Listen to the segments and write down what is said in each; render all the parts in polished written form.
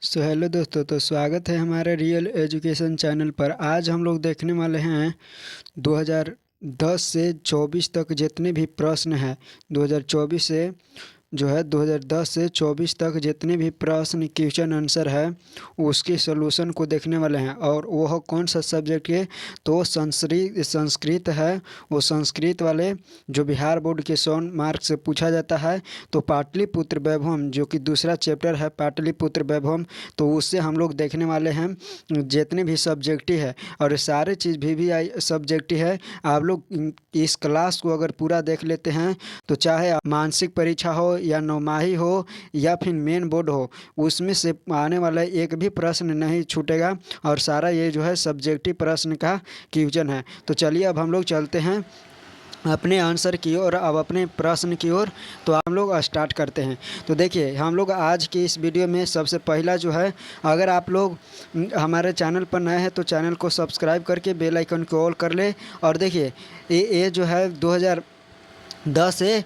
Hello दोस्तों, तो स्वागत है हमारे रियल एजुकेशन चैनल पर। आज हम लोग देखने वाले हैं 2010 से 24 तक जितने भी प्रश्न हैं। 2024 से 2010 से 24 तक जितने भी प्रश्न क्वेश्चन आंसर है उसके सॉल्यूशन को देखने वाले हैं। और वह कौन सा सब्जेक्ट के, तो संस्कृत है। वो संस्कृत वाले जो बिहार बोर्ड के 100 मार्क से पूछा जाता है। तो पाटलिपुत्र वैभवम जो कि दूसरा चैप्टर है पाटलिपुत्र वैभवम, तो उससे हम लोग देखने वाले हैं जितने भी सब्जेक्ट है। और ये सारे चीज़ भी आई सब्जेक्ट है। आप लोग इस क्लास को अगर पूरा देख लेते हैं तो चाहे मानसिक परीक्षा हो या नौमाही हो या फिर मेन बोर्ड हो, उसमें से आने वाला एक भी प्रश्न नहीं छूटेगा। और सारा ये जो है सब्जेक्टिव प्रश्न का क्वेश्चन है। तो चलिए अब हम लोग चलते हैं अपने आंसर की ओर, अब अपने प्रश्न की ओर। तो हम लोग स्टार्ट करते हैं। तो देखिए हम लोग आज की इस वीडियो में सबसे पहला जो है, अगर आप लोग हमारे चैनल पर नए हैं तो चैनल को सब्सक्राइब करके बेल आइकन को ऑल कर ले। और देखिए ये जो है 2010 से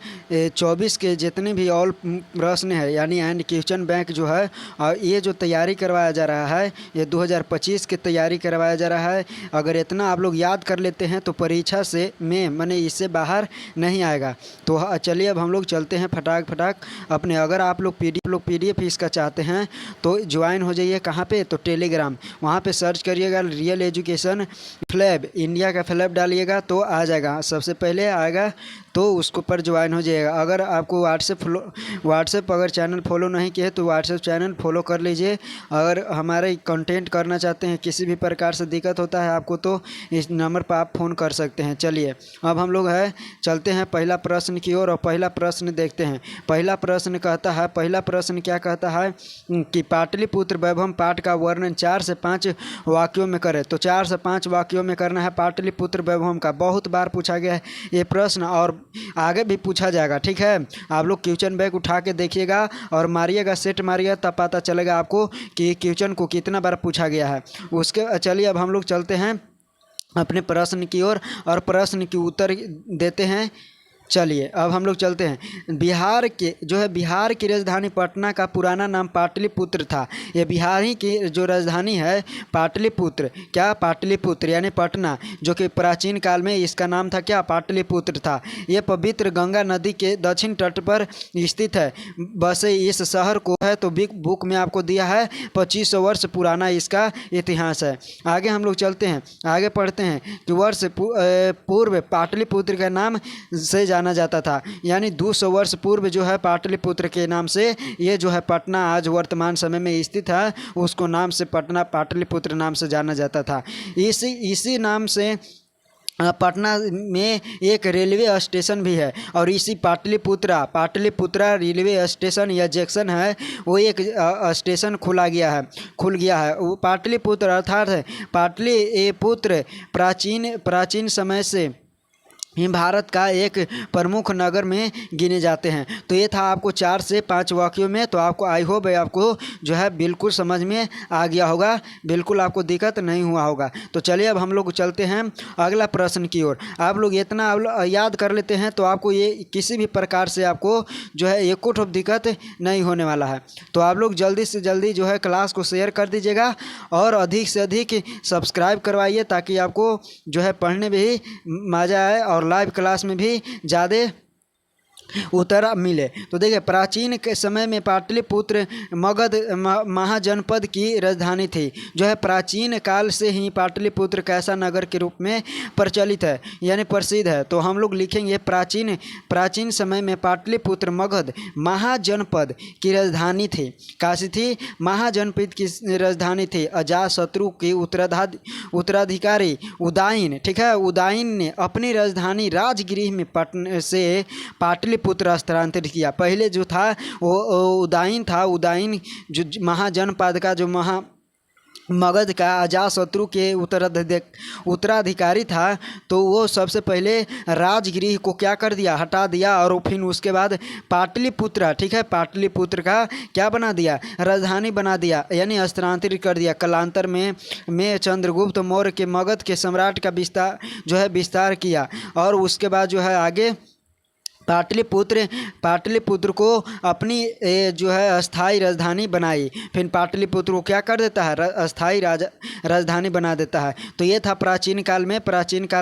24 के जितने भी ऑल प्रश्न है यानी एंड क्वेश्चन बैंक जो है, और ये जो तैयारी करवाया जा रहा है ये 2025 की तैयारी करवाया जा रहा है। अगर इतना आप लोग याद कर लेते हैं तो परीक्षा से में माने इससे बाहर नहीं आएगा। तो चलिए अब हम लोग चलते हैं फटाक अपने। अगर आप लोग पीडीएफ इसका चाहते हैं तो ज्वाइन हो जाइए। कहाँ पे, तो टेलीग्राम, वहाँ पे सर्च करिएगा रियल एजुकेशन फ्लैब, इंडिया का फ्लैब डालिएगा तो आ जाएगा, सबसे पहले आएगा। तो उसको पर ज्वाइन हो जाएगा। अगर आपको व्हाट्सएप अगर चैनल फॉलो नहीं किए तो व्हाट्सएप चैनल फॉलो कर लीजिए। अगर हमारे कंटेंट करना चाहते हैं, किसी भी प्रकार से दिक्कत होता है आपको, तो इस नंबर पर आप फ़ोन कर सकते हैं। चलिए अब हम लोग चलते हैं पहला प्रश्न की ओर। और पहला प्रश्न देखते हैं। पहला प्रश्न क्या कहता है कि पाटलिपुत्र वैभवम पाठ का वर्णन 4 से 5 वाक्यों में करें। तो 4 से 5 वाक्यों में करना है पाटलिपुत्र वैभवम का। बहुत बार पूछा गया है ये प्रश्न और आगे भी पूछा जाएगा, ठीक है। आप लोग क्वेश्चन बैग उठा के देखिएगा और मारिएगा, सेट मारिएगा, तब पता चलेगा आपको कि क्वेश्चन को कितना बार पूछा गया है उसके। चलिए अब हम लोग चलते हैं अपने प्रश्न की ओर और प्रश्न की उत्तर देते हैं। चलिए अब हम लोग चलते हैं। बिहार की राजधानी पटना का पुराना नाम पाटलिपुत्र था। ये बिहार ही की जो राजधानी है पाटलिपुत्र, क्या पाटलिपुत्र यानी पटना, जो कि प्राचीन काल में इसका नाम था क्या, पाटलिपुत्र था। ये पवित्र गंगा नदी के दक्षिण तट पर स्थित है। वैसे इस शहर को है तो बिग बुक में आपको दिया है 2500 वर्ष पुराना इसका इतिहास है। आगे हम लोग चलते हैं, आगे पढ़ते हैं कि वर्ष पूर्व पाटलिपुत्र के नाम से जाना जाता था। यानी 200 वर्ष पूर्व जो है पाटलिपुत्र के नाम से ये जो है पटना आज वर्तमान समय में स्थित है, उसको नाम से पटना पाटलिपुत्र नाम से जाना जाता था। इसी नाम से पटना में एक रेलवे स्टेशन भी है। और इसी पाटलिपुत्रा रेलवे स्टेशन या जंक्शन है, वो एक स्टेशन खुल गया है। वो पाटलिपुत्र अर्थात पाटलिपुत्र प्राचीन समय से भारत का एक प्रमुख नगर में गिने जाते हैं। तो ये था आपको 4 से 5 वाक्यों में। तो आपको आई होप आपको जो है बिल्कुल समझ में आ गया होगा, बिल्कुल आपको दिक्कत नहीं हुआ होगा। तो चलिए अब हम लोग चलते हैं अगला प्रश्न की ओर। आप लोग इतना याद कर लेते हैं तो आपको ये किसी भी प्रकार से आपको जो है एक दिक्कत नहीं होने वाला है। तो आप लोग जल्दी से जल्दी जो है क्लास को शेयर कर दीजिएगा और अधिक से अधिक सब्सक्राइब करवाइए, ताकि आपको जो है पढ़ने में भी मज़ा आए और लाइव क्लास में भी ज़्यादा उत्तर मिले। तो देखिए प्राचीन के समय में पाटलिपुत्र मगध महाजनपद की राजधानी थी। जो है प्राचीन काल से ही पाटलिपुत्र कैसा नगर के रूप में प्रचलित है यानी प्रसिद्ध है। तो हम लोग लिखेंगे प्राचीन समय में पाटलिपुत्र मगध महाजनपद की राजधानी थी। काशी थी, महाजनपद की राजधानी थी। अजातशत्रु के उत्तराधिकारी उदयन, ठीक है, उदयन ने अपनी राजधानी राजगृह में पाटलिपुत्र स्थानांतरित किया। पहले जो था वो उदयन था। उदयन जो महाजनपद का जो मगध का अजातशत्रु के उत्तराधिकारी था, तो वो सबसे पहले राजगृह को क्या कर दिया, हटा दिया। और फिर उसके बाद पाटलिपुत्र, ठीक है, पाटलिपुत्र का क्या बना दिया, राजधानी बना दिया, यानी स्थानांतरित कर दिया। कालांतर में चंद्रगुप्त मौर्य के मगध के सम्राट का विस्तार किया। और उसके बाद जो है आगे पाटलिपुत्र को अपनी जो है अस्थाई राजधानी बनाई। फिर पाटलिपुत्र को क्या कर देता है, अस्थाई राजधानी बना देता है। तो ये था प्राचीन काल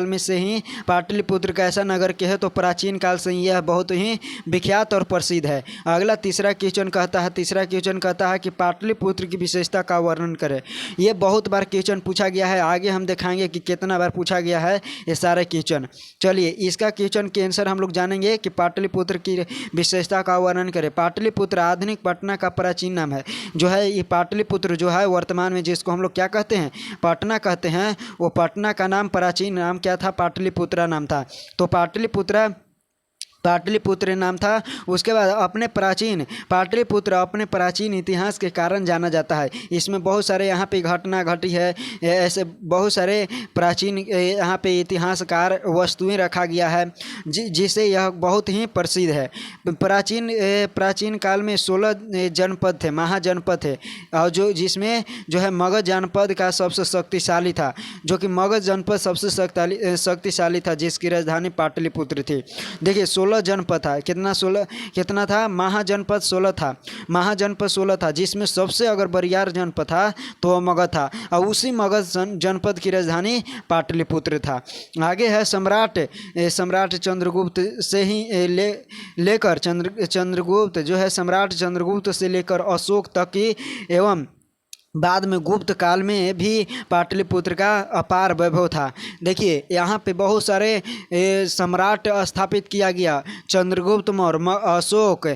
में से ही पाटलिपुत्र कैसा नगर के है, तो प्राचीन काल से यह बहुत ही विख्यात और प्रसिद्ध है। अगला तीसरा क्वेश्चन कहता है कि पाटलिपुत्र की विशेषता का वर्णन करें। ये बहुत बार क्वेश्चन पूछा गया है, आगे हम दिखाएंगे कि कितना बार पूछा गया है ये सारे क्वेश्चन। चलिए इसका क्वेश्चन के आंसर हम लोग जानेंगे कि पाटलिपुत्र की विशेषता का वर्णन करें। पाटलिपुत्र आधुनिक पटना का प्राचीन नाम है। जो है ये पाटलिपुत्र जो है वर्तमान में जिसको हम लोग क्या कहते हैं, पटना कहते हैं, वो पटना का नाम प्राचीन नाम क्या था, पाटलिपुत्र नाम था। तो पाटलिपुत्र नाम था। उसके बाद पाटलिपुत्र अपने प्राचीन इतिहास के कारण जाना जाता है। इसमें बहुत सारे यहाँ पे घटना घटी है, ऐसे बहुत सारे प्राचीन यहाँ पे इतिहासकार वस्तुएं रखा गया है जिसे यह बहुत ही प्रसिद्ध है। प्राचीन काल में 16 जनपद थे, महाजनपद थे, और जिसमें जो है मगध जनपद का सबसे शक्तिशाली था, जो कि मगध जनपद सबसे शक्तिशाली था, जिसकी राजधानी पाटलिपुत्र थी। देखिए 16 जनपद था, कितना था, महाजनपद 16 था, जिसमें सबसे अगर बरियार जनपद था तो वह मगध था, और उसी मगध जनपद की राजधानी पाटलिपुत्र था। आगे है सम्राट चंद्रगुप्त से ही लेकर चंद्रगुप्त जो है सम्राट चंद्रगुप्त से लेकर अशोक तक की एवं बाद में गुप्त काल में भी पाटलिपुत्र का अपार वैभव था। देखिए यहाँ पे बहुत सारे सम्राट स्थापित किया गया, चंद्रगुप्त मौर्य, अशोक,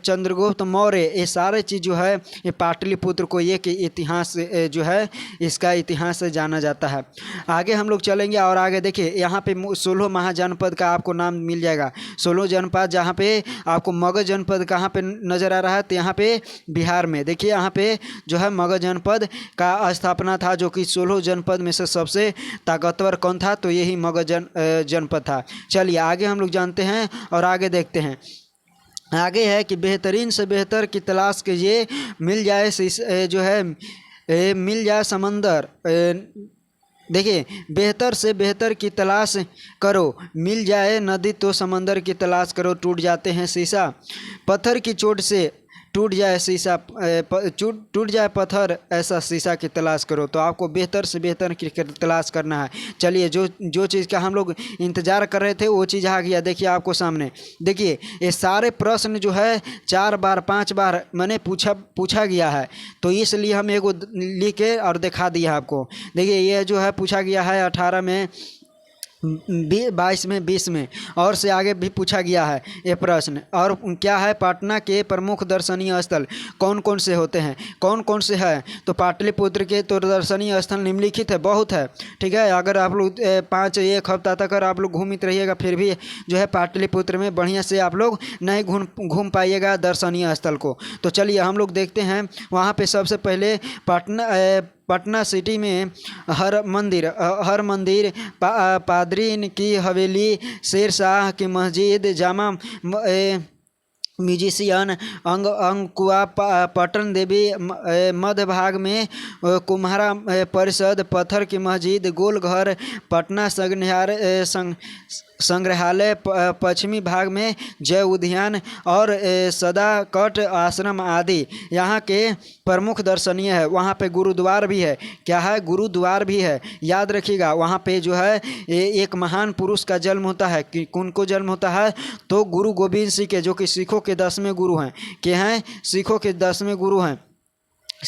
चंद्रगुप्त मौर्य, ये सारे चीज़ जो है ये पाटलिपुत्र को ये कि इतिहास जो है इसका इतिहास से जाना जाता है। आगे हम लोग चलेंगे और आगे देखिए यहाँ पे 16 महाजनपद का आपको नाम मिल जाएगा। 16 जनपद, जहाँ पे आपको मगध जनपद कहाँ पे नज़र आ रहा है, तो यहाँ पे बिहार में देखिए यहाँ पे जो है मगध जनपद का स्थापना था, जो कि 16 जनपद में से सबसे ताकतवर कौन था, तो यही मगध जनपद था। चलिए आगे हम लोग जानते हैं और आगे देखते हैं। आगे है कि बेहतरीन से बेहतर की तलाश कीजिए, मिल जाए समंदर। देखिए बेहतर से बेहतर की तलाश करो, मिल जाए नदी तो समंदर की तलाश करो, टूट जाते हैं शीशा पत्थर की चोट से, टूट जाए पत्थर ऐसा शीशा की तलाश करो। तो आपको बेहतर से बेहतर की तलाश करना है। चलिए जो चीज़ का हम लोग इंतज़ार कर रहे थे वो चीज़ आ गया। देखिए आपको सामने, देखिए ये सारे प्रश्न जो है 4 बार 5 बार मैंने पूछा गया है, तो इसलिए हम एगो लिख के और दिखा दिया आपको। देखिए ये जो है पूछा गया है 18 में, 22 में, 20 में, और से आगे भी पूछा गया है ये प्रश्न। और क्या है, पटना के प्रमुख दर्शनीय स्थल कौन कौन से होते हैं, कौन कौन से हैं, तो पाटलिपुत्र के तो दर्शनीय स्थल निम्नलिखित है, बहुत है, ठीक है। अगर आप लोग 1 हफ्ता तक अगर आप लोग घूमते रहिएगा फिर भी जो है पाटलिपुत्र में बढ़िया से आप लोग नहीं घूम पाइएगा दर्शनीय स्थल को। तो चलिए हम लोग देखते हैं। वहाँ पे सबसे पहले पटना सिटी में हर मंदिर, पादरी की हवेली, शेर शाह की मस्जिद, जामा म्यूजिशियन, अंकुआ, पटन देवी, मध्य भाग में कुम्हारा परिषद, पत्थर की मस्जिद, गोलघर, पटना संग्रहालय, पश्चिमी भाग में जय उद्यान और सदाकट आश्रम आदि यहाँ के प्रमुख दर्शनीय है। वहाँ पे गुरुद्वार भी है, क्या है, गुरुद्वार भी है, याद रखिएगा। वहाँ पे जो है एक महान पुरुष का जन्म होता है, कि कौन को जन्म होता है, तो गुरु गोविंद सिंह के, जो कि सिखों के 10वें गुरु हैं, के हैं सिखों के 10वें गुरु हैं।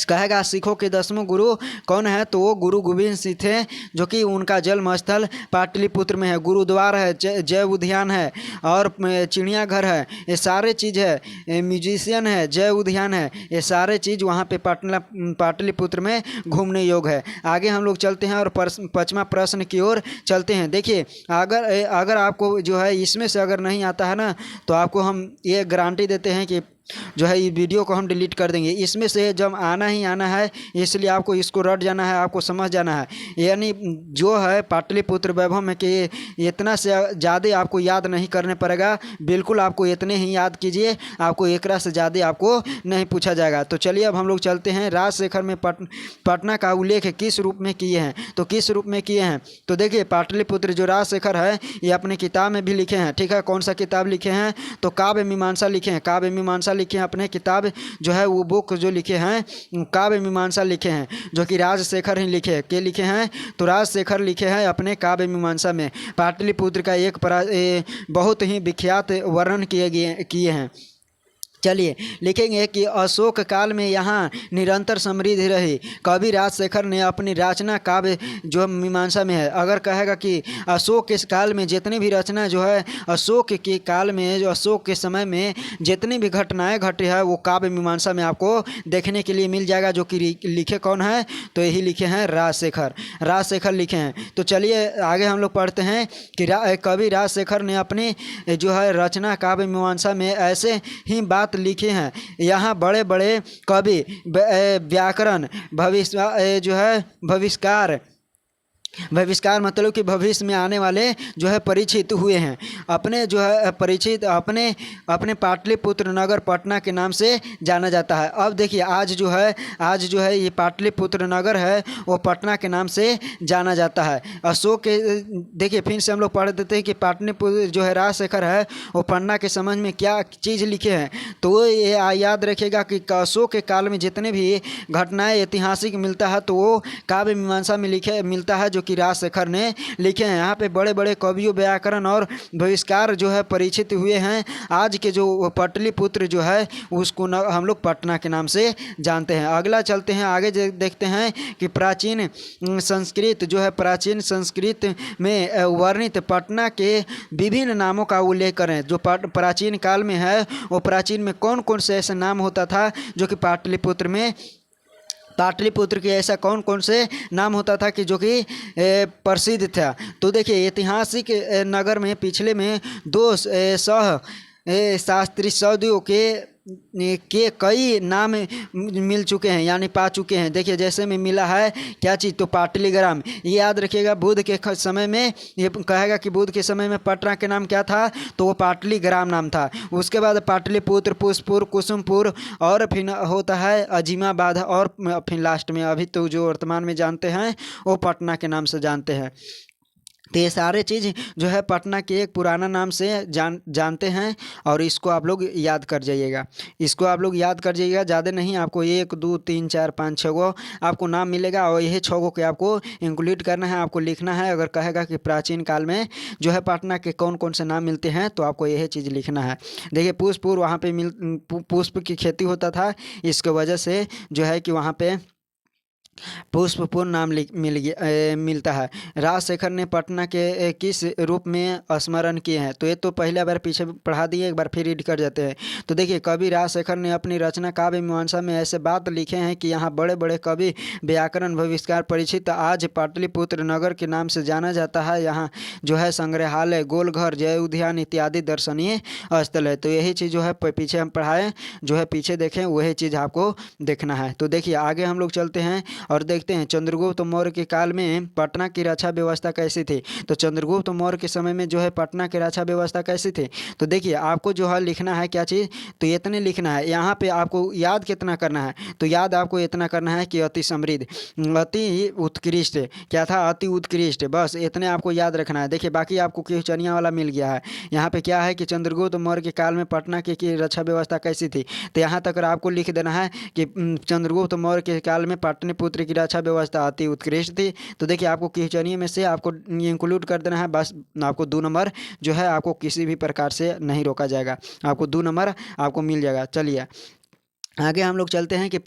कहेगा सिखों के 10वें गुरु कौन है, तो वो गुरु गोविंद सिंह थे, जो कि उनका जन्म स्थल पाटलिपुत्र में है। गुरुद्वार है, जय उद्यान है और चिड़ियाघर है, ये सारे चीज़ है, म्यूजिशियन है, जय उद्यान है, ये सारे चीज़ वहाँ पे पाटलिपुत्र में घूमने योग्य है। आगे हम लोग चलते हैं और 5वां प्रश्न की ओर चलते हैं। देखिए अगर आपको जो है इसमें से अगर नहीं आता है ना, तो आपको हम ये गारंटी देते हैं कि जो है ये वीडियो को हम डिलीट कर देंगे। इसमें से जब आना ही आना है, इसलिए आपको इसको रट जाना है, आपको समझ जाना है। यानी जो है पाटलिपुत्र वैभव में कि इतना से ज़्यादा आपको याद नहीं करने पड़ेगा, बिल्कुल आपको इतने ही याद कीजिए, आपको एकरा से ज़्यादा आपको नहीं पूछा जाएगा। तो चलिए अब हम लोग चलते हैं राजशेखर में पटना का उल्लेख किस रूप में किए हैं, तो किस रूप में किए हैं। तो देखिए पाटलिपुत्र जो राजशेखर है ये अपने किताब में भी लिखे हैं, ठीक है। कौन सा किताब लिखे हैं, तो काव्य मीमांसा लिखे हैं, काव्य मीमांसा लिखे हैं अपने किताब जो है वो बुक जो लिखे हैं काव्य मीमांसा लिखे हैं, जो कि राजशेखर ही लिखे हैं। के लिखे हैं, तो राजशेखर लिखे हैं अपने काव्य मीमांसा में। पाटलिपुत्र का एक बहुत ही विख्यात वर्णन किए हैं। चलिए लिखेंगे कि अशोक काल में यहाँ निरंतर समृद्धि रही। कवि राजशेखर ने अपनी रचना काव्य जो मीमांसा में है, अगर कहेगा कि अशोक के काल में जितनी भी रचना जो है, अशोक के काल में जो अशोक के समय में जितनी भी घटनाएं घटी है वो काव्य मीमांसा में आपको देखने के लिए मिल जाएगा। जो कि लिखे कौन है, तो यही लिखे हैं राजशेखर, राजशेखर लिखे हैं। तो चलिए आगे हम लोग पढ़ते हैं कि कवि राजशेखर ने अपनी जो है रचना काव्य मीमांसा में ऐसे ही बात लिखे हैं। यहाँ बड़े बड़े कवि व्याकरण भविष्यकार मतलब कि भविष्य में आने वाले जो है परिचित हुए हैं। अपने जो है परिचित अपने पाटलिपुत्र नगर पटना के नाम से जाना जाता है। अब देखिए आज जो है ये पाटलिपुत्र नगर है वो पटना के नाम से जाना जाता है। अशोक के देखिए फिर से हम लोग पढ़ देते हैं कि पाटलिपुत्र जो है राजशेखर है वो पन्ना के समझ में क्या चीज़ लिखे हैं। तो ये याद रखिएगा कि अशोक के काल में जितने भी घटनाएँ ऐतिहासिक मिलता है तो वो काव्य मीमांसा में मिलता है, जो कि राजशेखर ने लिखे हैं। यहाँ पे बड़े बड़े कवियों व्याकरण और भविष्यकार जो है परिचित हुए हैं। आज के जो पाटलिपुत्र जो है उसको हम लोग पटना के नाम से जानते हैं। अगला चलते हैं आगे देखते हैं कि प्राचीन संस्कृत में वर्णित पटना के विभिन्न नामों का उल्लेख करें। जो प्राचीन काल में है वो प्राचीन में कौन कौन से ऐसे नाम होता था जो कि पाटलिपुत्र के ऐसा कौन कौन से नाम होता था कि जो कि प्रसिद्ध था। तो देखिए ऐतिहासिक नगर में पिछले में दो शास्त्री सदियों के कई नाम मिल चुके हैं, यानी पा चुके हैं। देखिए जैसे में मिला है क्या चीज़, तो पाटलीग्राम। ये याद रखिएगा बुद्ध के समय में ये कहेगा कि बुद्ध के समय में पटना के नाम क्या था, तो वो पाटलीग्राम नाम था। उसके बाद पाटलिपुत्र, पुष्पपुर, कुसुमपुर और फिर होता है अजीमाबाद और फिर लास्ट में अभी तो जो वर्तमान में जानते हैं वो पटना के नाम से जानते हैं। तो ये सारे चीज़ जो है पटना के एक पुराना नाम से जानते हैं और इसको आप लोग याद कर जाइएगा, ज़्यादा नहीं, आपको 1 2 3 4 5 6 गो आपको नाम मिलेगा और यही 6 गो के आपको इंक्लूड करना है, आपको लिखना है। अगर कहेगा कि प्राचीन काल में जो है पटना के कौन कौन से नाम मिलते हैं तो आपको यही चीज़ लिखना है। देखिए पुष्पपुर, वहाँ पे पुष्प की खेती होता था, इसके वजह से जो है कि वहाँ पे पुष्पपुर नाम मिलता है। राजशेखर ने पटना के किस रूप में स्मरण किए हैं, तो ये तो पहले बार पीछे पढ़ा दिए, एक बार फिर रीड कर जाते हैं। तो देखिए कवि राजशेखर ने अपनी रचना काव्य मीमांसा में ऐसे बात लिखे हैं कि यहाँ बड़े बड़े कवि व्याकरण भविष्यकार परिचित आज पाटलिपुत्र नगर के नाम से जाना जाता है। यहाँ जो है संग्रहालय, गोलघर, जय उद्यान इत्यादि दर्शनीय स्थल है। तो यही चीज़ जो है पीछे हम पढ़ाएँ, जो है पीछे देखें वही चीज़ आपको देखना है। तो देखिए आगे हम लोग चलते हैं और देखते हैं चंद्रगुप्त मौर्य के काल में पटना की रक्षा व्यवस्था कैसी थी। तो चंद्रगुप्त मौर्य के समय में जो है पटना की रक्षा व्यवस्था कैसी थी, तो देखिए आपको जो है लिखना है क्या चीज़, तो इतने लिखना है। यहाँ पे आपको याद कितना करना है, तो याद आपको इतना करना है कि अति समृद्ध, अति उत्कृष्ट, क्या था, अति उत्कृष्ट, बस इतने आपको याद रखना है। देखिए बाकी आपको क्वेश्चनिया वाला मिल गया है। यहाँ पे क्या है कि चंद्रगुप्त मौर्य के काल में पटना की रक्षा व्यवस्था कैसी थी, तो यहाँ तक आपको लिख देना है कि चंद्रगुप्त मौर्य के काल में पाटलिपुत्र की रक्षा व्यवस्था अति उत्कृष्ट थी। तो देखिए आपको क्वेश्चनिया में से आपको इंक्लूड कर देना है, बस आपको 2 नंबर जो है आपको किसी भी प्रकार से नहीं रोका जाएगा, आपको 2 नंबर आपको मिल जाएगा। चलिए आगे हम लोग चलते हैं कि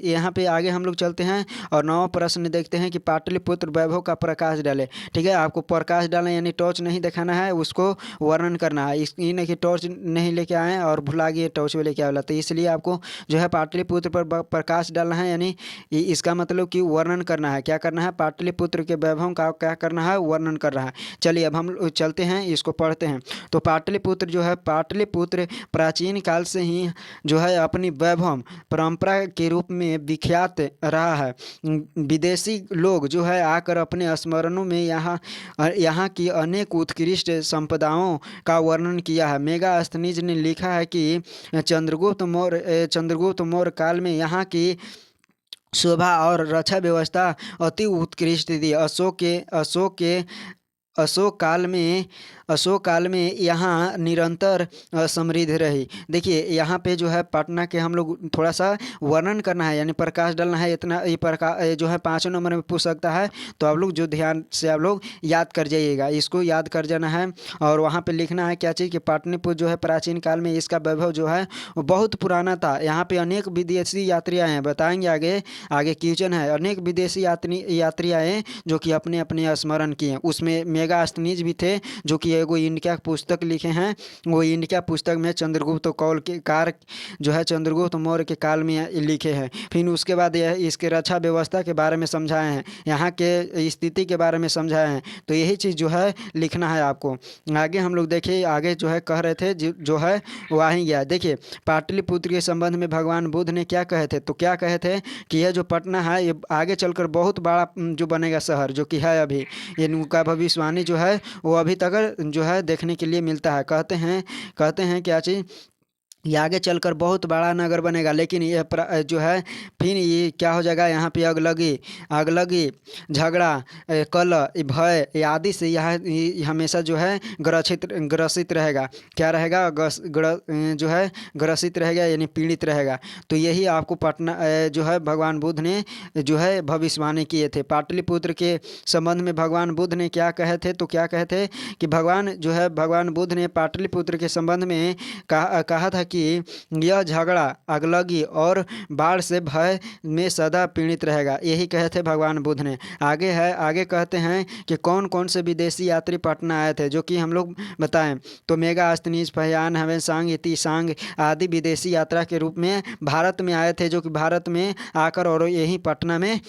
यहाँ पे आगे हम लोग चलते हैं और 9वां प्रश्न देखते हैं कि पाटलिपुत्र वैभव का प्रकाश डाले। ठीक है, आपको प्रकाश डालना यानी टॉर्च नहीं दिखाना है, उसको वर्णन करना है। ये नहीं कि टॉर्च नहीं लेके आए और भुला गए टॉर्च में लेके आवेला, तो इसलिए आपको जो है पाटलिपुत्र पर प्रकाश डालना है, यानी इसका मतलब कि वर्णन करना है। क्या करना है? पाटलिपुत्र के वैभव का क्या करना है? वर्णन कर रहा है। चलिए अब हम चलते हैं, इसको पढ़ते हैं। तो पाटलिपुत्र जो है, पाटलिपुत्र प्राचीन काल से ही जो है अपनी वैभव परंपरा के रूप में विख्यात रहा है। विदेशी लोग जो है आकर अपने स्मरणों में यहाँ की अनेक उत्कृष्ट संपदाओं का वर्णन किया है। मेगास्थनीज ने लिखा है कि चंद्रगुप्त मौर्य काल में यहाँ की शोभा और रक्षा व्यवस्था अति उत्कृष्ट थी। अशोक काल में यहाँ निरंतर समृद्ध रही। देखिए यहाँ पे जो है पटना के हम लोग थोड़ा सा वर्णन करना है, यानी प्रकाश डालना है। इतना ये प्रकाश जो है 5 नंबर में पूछ सकता है, तो आप लोग जो ध्यान से आप लोग याद कर जाइएगा, इसको याद कर जाना है। और वहाँ पे लिखना है क्या चीज़ कि पाटलिपुत्र जो है प्राचीन काल में इसका वैभव जो है वो बहुत पुराना था। यहाँ पे अनेक विदेशी यात्री आए हैं, बताएंगे आगे क्वेश्चन है। अनेक विदेशी यात्री आए हैं जो कि अपने अपने स्मरण किए। उसमें मेगास्थनीज भी थे जो कि एगो इनका पुस्तक लिखे हैं। वो इनका पुस्तक में चंद्रगुप्त कौल के कार जो है चंद्रगुप्त मौर्य के काल में लिखे हैं। फिर उसके बाद यह इसके रक्षा व्यवस्था के बारे में समझाए हैं, यहाँ के स्थिति के बारे में समझाए हैं। तो यही चीज़ जो है लिखना है आपको। आगे हम लोग देखिए, आगे जो है कह रहे थे जो है वो आ ही गया। देखिए पाटलिपुत्र के संबंध में भगवान बुद्ध ने क्या कहे थे? तो क्या कहे थे कि यह जो पटना है ये आगे चलकर बहुत बड़ा जो बनेगा शहर, जो कि है अभी, ये उनका भविष्यवाणी जो है वो अभी तक जो है देखने के लिए मिलता है। कहते हैं क्या चीज़, ये आगे चलकर बहुत बड़ा नगर बनेगा, लेकिन ये जो है फिर ये क्या हो जाएगा, यहाँ पे अगलगी झगड़ा कलह भय आदि से यह हमेशा जो है ग्रसित रहेगा। क्या रहेगा? जो है ग्रसित रहेगा, यानी पीड़ित रहेगा। तो यही आपको पटना जो है भगवान बुद्ध ने जो है भविष्यवाणी किए थे। पाटलिपुत्र के संबंध में भगवान बुद्ध ने क्या कहे थे? तो क्या कहे थे कि भगवान बुद्ध ने पाटलिपुत्र के संबंध में कहा था कि यह झगड़ा अगलगी और बाढ़ से भय में सदा पीड़ित रहेगा। यही कहे थे भगवान बुद्ध ने। आगे कहते हैं कि कौन कौन से विदेशी यात्री पटना आए थे, जो कि हम लोग बताएं। तो मेगास्थनीज, फहियान, ह्वेनसांग, यतिसांग आदि विदेशी यात्रा के रूप में भारत में आए थे, जो कि भारत में आकर और यही पटना में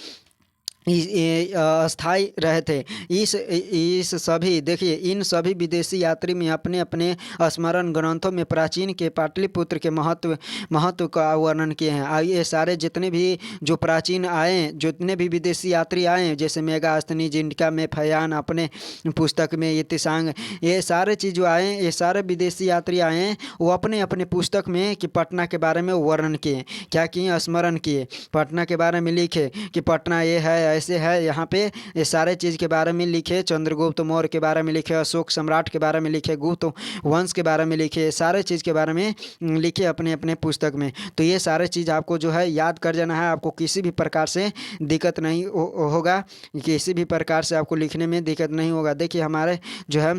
स्थायी रहे थे। इस सभी देखिए इन सभी विदेशी यात्री में अपने अपने स्मरण ग्रंथों में प्राचीन के पाटलिपुत्र के महत्व का वर्णन किए हैं। ये सारे जितने भी जो प्राचीन आए, जितने भी विदेशी यात्री आए, जैसे मेगास्थनीज, इंडिका में, फयान अपने पुस्तक में, ये तिसांग, ये सारे चीज़ जो आए, ये सारे विदेशी यात्री आए हैं, वो अपने अपने पुस्तक में कि पटना के बारे में वर्णन किए। क्या किए? स्मरण किए, पटना के बारे में लिखे कि पटना ये है, ऐसे है। यहाँ पे ये सारे चीज़ के बारे में लिखे, चंद्रगुप्त मौर्य के बारे में लिखे, अशोक सम्राट के बारे में लिखे, गुप्त वंश के बारे में लिखे, सारे चीज़ के बारे में लिखे अपने अपने पुस्तक में। तो ये सारे चीज़ आपको जो है याद कर जाना है। आपको किसी भी प्रकार से दिक्कत नहीं होगा, किसी भी प्रकार से आपको लिखने में दिक्कत नहीं होगा। देखिए हमारे जो है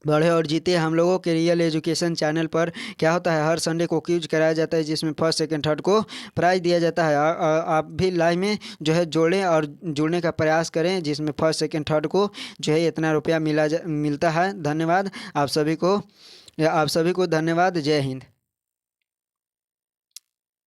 बढ़े और जीते हम लोगों के रियल एजुकेशन चैनल पर क्या होता है, हर संडे को क्विज कराया जाता है, जिसमें फर्स्ट सेकंड थर्ड को प्राइज दिया जाता है। आप भी लाइव में जो है जोड़ें और जुड़ने का प्रयास करें, जिसमें फर्स्ट सेकंड थर्ड को जो है इतना रुपया मिलता है। धन्यवाद आप सभी को धन्यवाद। जय हिंद।